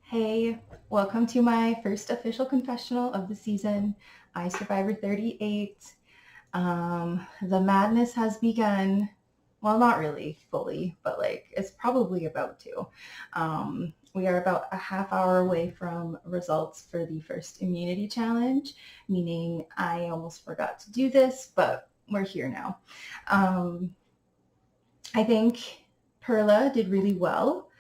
Hey, welcome to my first official confessional of the season, iSurvivor38. The madness has begun. Well, not really fully, but like it's probably about to. We are about a half hour away from results for the first immunity challenge, meaning I almost forgot to do this, but we're here now. Um, I think Perla did really well.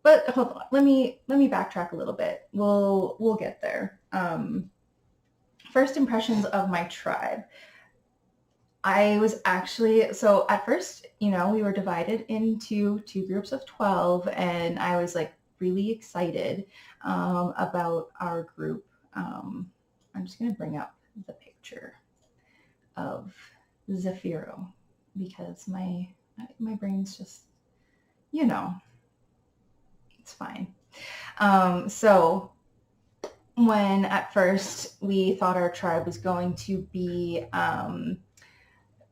But hold on, let me backtrack a little bit. We'll get there. First impressions of my tribe. I was actually so at first, we were divided into two groups of 12, and I was like really excited about our group. I'm just gonna bring up the picture of Zafiro because my brain's just you know it's fine. So when at first we thought our tribe was going to be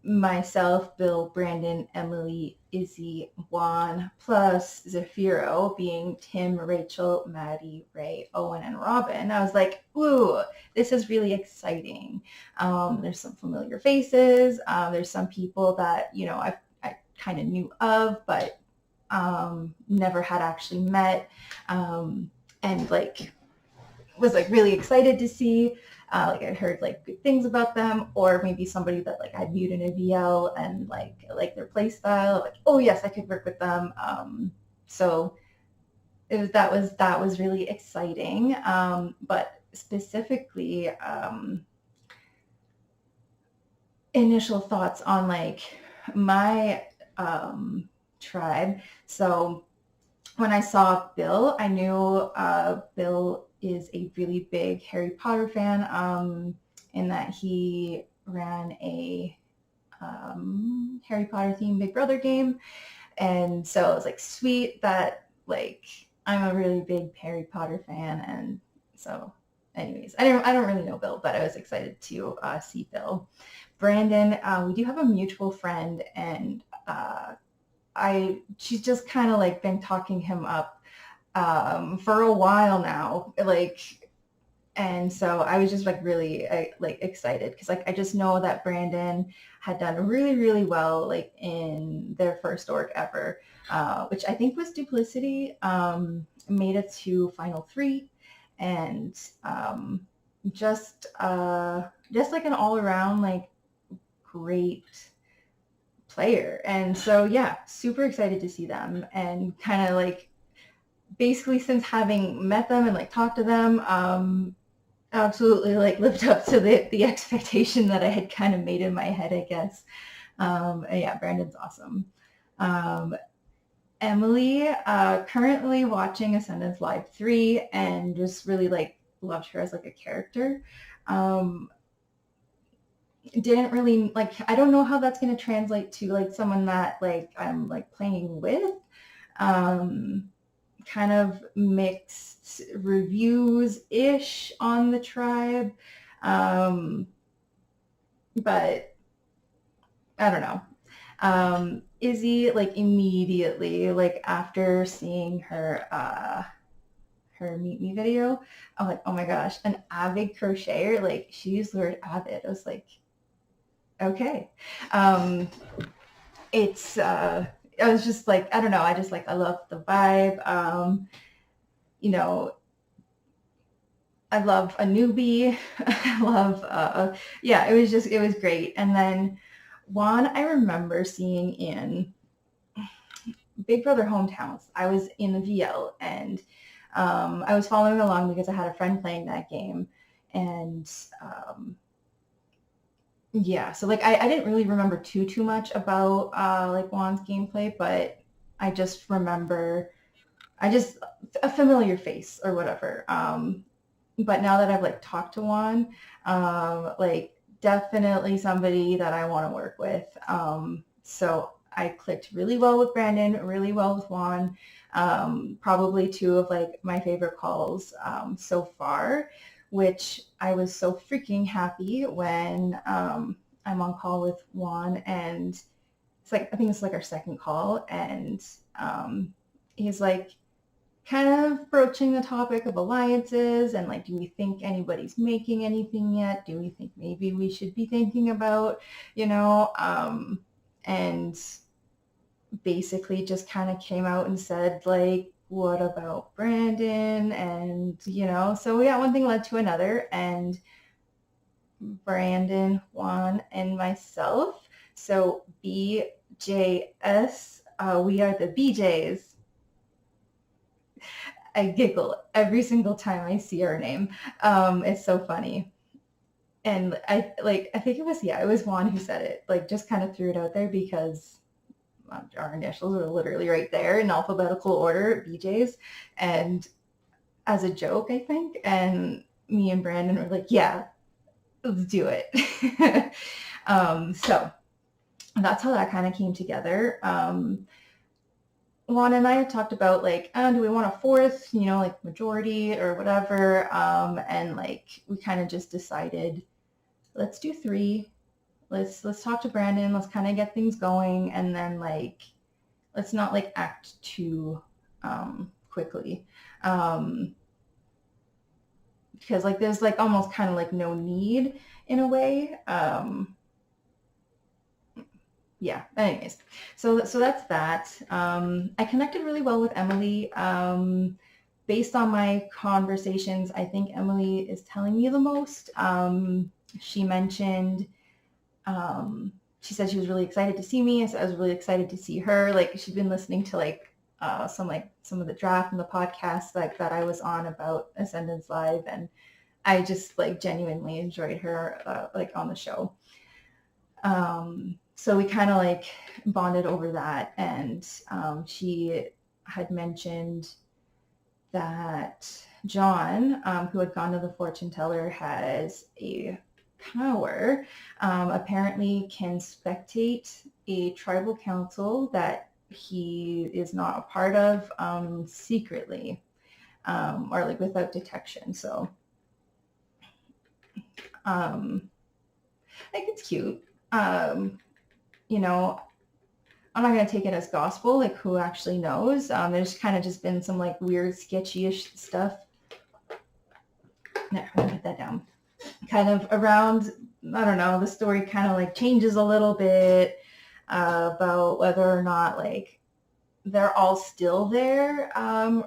myself, Bill, Brandon, Emily, Izzy, Juan, plus Zafiro being Tim, Rachel, Maddie, Ray, Owen, and Robin, I was like, ooh, this is really exciting. There's some familiar faces. There's some people that, I kind of knew of, but never had actually met, and like was like really excited to see. Like I heard like good things about them, or maybe somebody that like I viewed in a VL and like their play style. Like, oh yes, I could work with them. So that was really exciting. But specifically, initial thoughts on like my tribe. So when I saw Bill, I knew Bill is a really big Harry Potter fan, in that he ran a Harry Potter themed Big Brother game. And so it was like sweet that like I'm a really big Harry Potter fan. And so anyways, I don't really know Bill, but I was excited to see Bill. Brandon, we do have a mutual friend, and she's just kind of like been talking him up for a while now, and so I was just like really like excited because like I just know that Brandon had done really really well like in their first org ever, which I think was Duplicity. Made it to final three, and just like an all around like great player. And so yeah, super excited to see them, and kind of like basically since having met them and like talked to them, absolutely like lived up to the expectation that I had kind of made in my head, I guess. And yeah, Brandon's awesome. Emily, currently watching Ascendance Live 3, and just really like loved her as like a character. Didn't really like, I don't know how that's going to translate to like someone that like I'm like playing with. Kind of mixed reviews ish on the tribe. But I don't know. Izzy, like immediately, like after seeing her Meet Me video, I'm like, oh my gosh, an avid crocheter. Like she used the word avid. I was like, okay. It's I was just like, I don't know, I just like I love the vibe. You know, I love a newbie. I love yeah, it was great. And then Juan, I remember seeing in Big Brother Hometowns. I was in the VL, and I was following along because I had a friend playing that game. And yeah, so like I didn't really remember too much about like Juan's gameplay, but I just remember I just a familiar face or whatever. But now that I've like talked to Juan, like definitely somebody that I want to work with. So I clicked really well with Brandon, really well with Juan. Probably two of like my favorite calls so far, which I was so freaking happy when I'm on call with Juan, and it's like I think it's like our second call, and he's like, kind of broaching the topic of alliances and like, do we think anybody's making anything yet? Do we think maybe we should be thinking about, and basically just kind of came out and said like, what about Brandon? And, so yeah, one thing led to another, and Brandon, Juan, and myself. So BJS, we are the BJs. I giggle every single time I see her name. It's so funny. And I think it was Juan who said it, like just kind of threw it out there because our initials are literally right there in alphabetical order, BJ's. And as a joke, I think. And me and Brandon were like, yeah, let's do it. So that's how that kind of came together. Juan and I had talked about like, do we want a fourth, like majority or whatever. And like, we kind of just decided, let's do three. Let's talk to Brandon. Let's kind of get things going. And then like, let's not like act too quickly. Because like, there's like almost kind of like no need in a way. Yeah, anyways, so that's that. I connected really well with Emily. Based on my conversations, I think Emily is telling me the most. She mentioned, she said she was really excited to see me. So I was really excited to see her. Like she'd been listening to like some of the draft and the podcasts like that I was on about Ascendance Live, and I just like genuinely enjoyed her like on the show. So we kind of like bonded over that, and she had mentioned that John, who had gone to the fortune teller, has a power, apparently can spectate a tribal council that he is not a part of secretly, or like without detection. So I think it's cute. I'm not going to take it as gospel, like who actually knows. There's kind of just been some like weird sketchy-ish stuff. There, I'm going to put that down. Kind of around, I don't know, the story kind of like changes a little bit about whether or not like they're all still there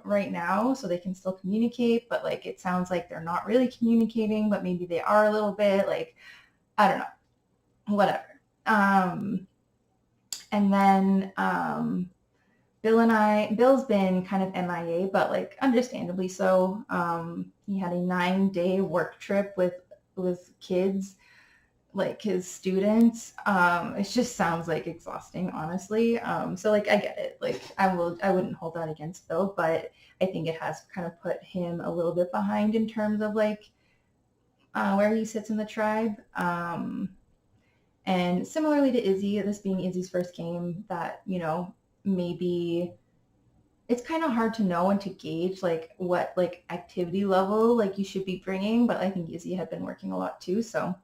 right now, so they can still communicate, but like it sounds like they're not really communicating, but maybe they are a little bit, like, I don't know, whatever. And then Bill's been kind of MIA, but like understandably so. He had a 9-day work trip with kids, like his students. It just sounds like exhausting, honestly. So like I get it. Like I wouldn't hold that against Bill, but I think it has kind of put him a little bit behind in terms of like where he sits in the tribe. And similarly to Izzy, this being Izzy's first game, that, maybe it's kind of hard to know and to gauge like what like activity level like you should be bringing, but I think Izzy had been working a lot too. So,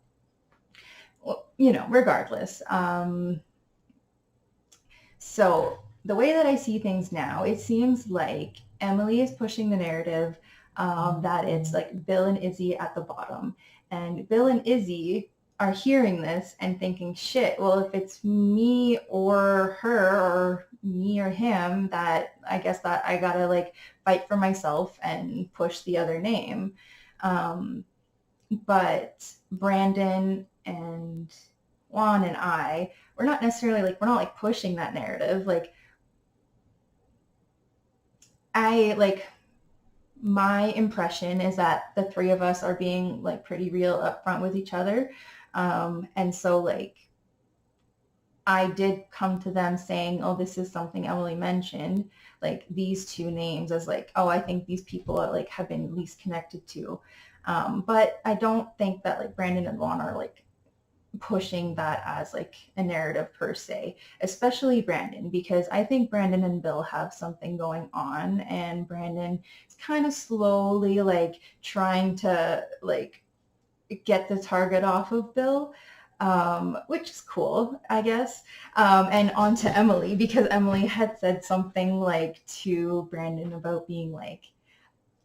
well, regardless. So the way that I see things now, it seems like Emily is pushing the narrative that it's like Bill and Izzy at the bottom. And Bill and Izzy are hearing this and thinking, shit, well, if it's me or her or me or him, that I guess that I gotta like fight for myself and push the other name. But Brandon and Juan and we're not necessarily like, we're not like pushing that narrative. Like my impression is that the three of us are being like pretty real upfront with each other. And so like, I did come to them saying, oh, this is something Emily mentioned, like these two names as like, oh, I think these people are like have been least connected to. But I don't think that like Brandon and Juan are like pushing that as like a narrative per se, especially Brandon, because I think Brandon and Bill have something going on, and Brandon is kind of slowly like trying to like get the target off of Bill. which is cool, I guess. And on to Emily, because Emily had said something like to Brandon about being like,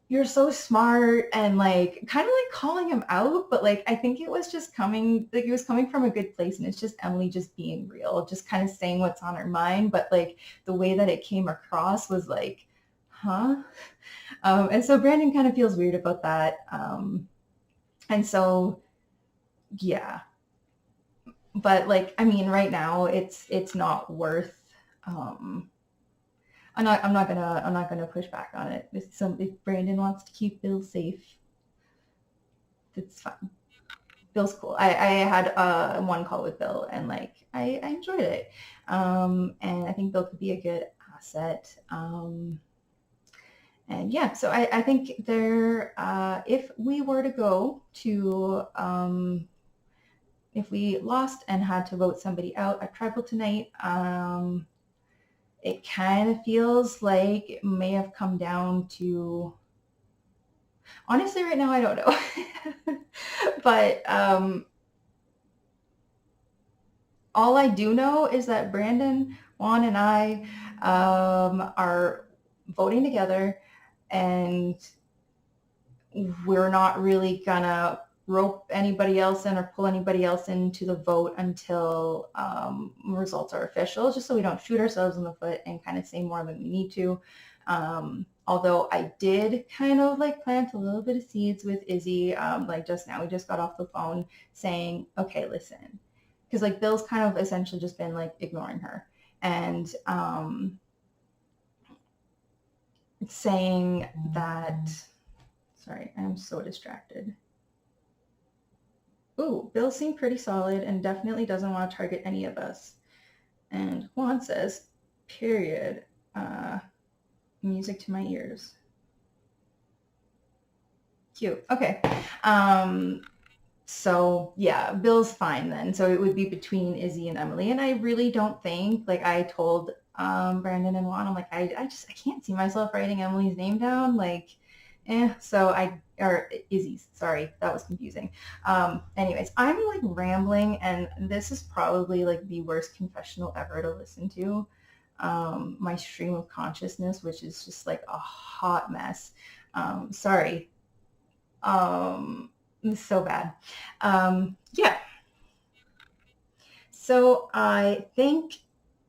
you're so smart, and like kind of like calling him out, but like I think it was just coming, like it was coming from a good place, and it's just Emily just being real, just kind of saying what's on her mind, but like the way that it came across was like, huh? And so Brandon kind of feels weird about that. And so yeah, but like I mean, right now it's not worth. Um, I'm not gonna push back on it. If Brandon wants to keep Bill safe, it's fine. Bill's cool. I had one call with Bill, and like I enjoyed it, and I think Bill could be a good asset. And yeah, so I think there, if we were to go to, if we lost and had to vote somebody out at Tribal tonight, it kind of feels like it may have come down to, honestly, right now, I don't know. But all I do know is that Brandon, Juan, and I are voting together, and we're not really gonna rope anybody else in or pull anybody else into the vote until results are official, just so we don't shoot ourselves in the foot and kind of say more than we need to. Although I did kind of like plant a little bit of seeds with Izzy, like just now, we just got off the phone saying, okay, listen, because like Bill's kind of essentially just been like ignoring her, and saying that, sorry, I'm so distracted. Ooh, Bill seemed pretty solid and definitely doesn't want to target any of us. And Juan says, period. Music to my ears. Cute. Okay. So yeah, Bill's fine then. So it would be between Izzy and Emily. And I really don't think, like I told Brandon and Juan, I'm like, I can't see myself writing Emily's name down. Like, so or Izzy's, sorry, that was confusing. Anyways, I'm like rambling, and this is probably like the worst confessional ever to listen to. My stream of consciousness, which is just like a hot mess. Sorry. It's so bad. Yeah. So I think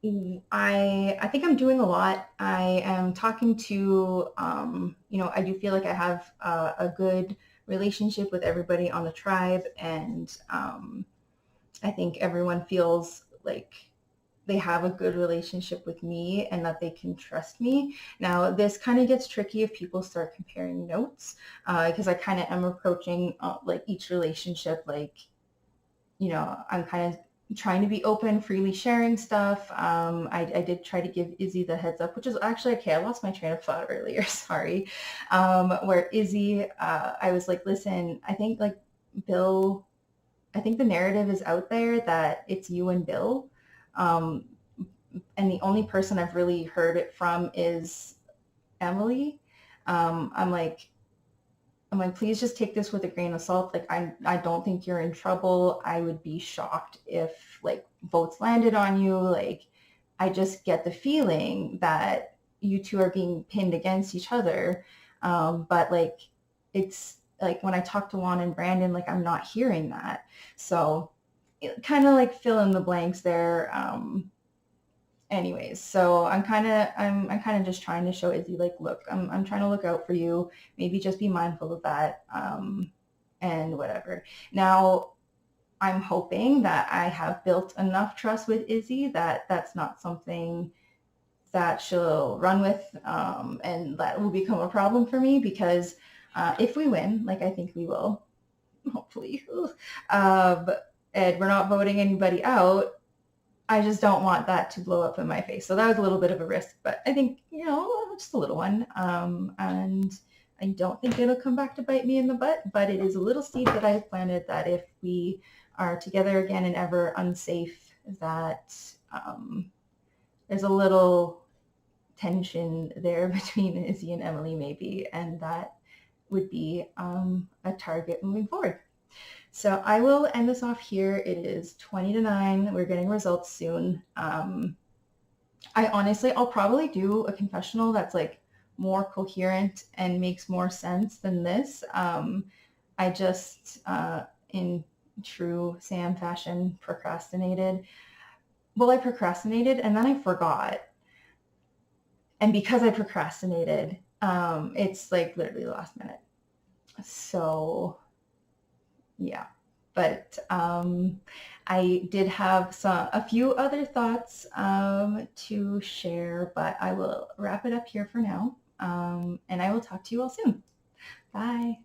I'm doing a lot. I am talking to, I do feel like I have a good relationship with everybody on the tribe, and I think everyone feels like they have a good relationship with me and that they can trust me. Now, this kind of gets tricky if people start comparing notes, because I kind of am approaching like each relationship like, I'm kind of trying to be open, freely sharing stuff. I did try to give Izzy the heads up, which is actually, okay, I lost my train of thought earlier, sorry. Where Izzy, I was like, listen, I think like Bill, I think the narrative is out there that it's you and Bill. And the only person I've really heard it from is Emily. I'm like, please just take this with a grain of salt. Like, I don't think you're in trouble. I would be shocked if like votes landed on you. Like, I just get the feeling that you two are being pinned against each other. But like, it's like when I talk to Juan and Brandon, like I'm not hearing that. So kind of like fill in the blanks there. Anyways, so I'm kind of just trying to show Izzy like, look, I'm trying to look out for you. Maybe just be mindful of that, and whatever. Now, I'm hoping that I have built enough trust with Izzy that that's not something that she'll run with, and that will become a problem for me, because if we win, like I think we will, hopefully, and we're not voting anybody out, I just don't want that to blow up in my face. So that was a little bit of a risk, but I think, just a little one. And I don't think it'll come back to bite me in the butt, but it is a little seed that I have planted, that if we are together again and ever unsafe, that there's a little tension there between Izzy and Emily maybe, and that would be a target moving forward. So I will end this off here. It is 20 to 9. We're getting results soon. I'll probably do a confessional that's like more coherent and makes more sense than this. I just, in true Sam fashion, procrastinated. Well, I procrastinated and then I forgot. And because I procrastinated, it's like literally the last minute. So yeah, but I did have a few other thoughts to share, but I will wrap it up here for now. And I will talk to you all soon. Bye.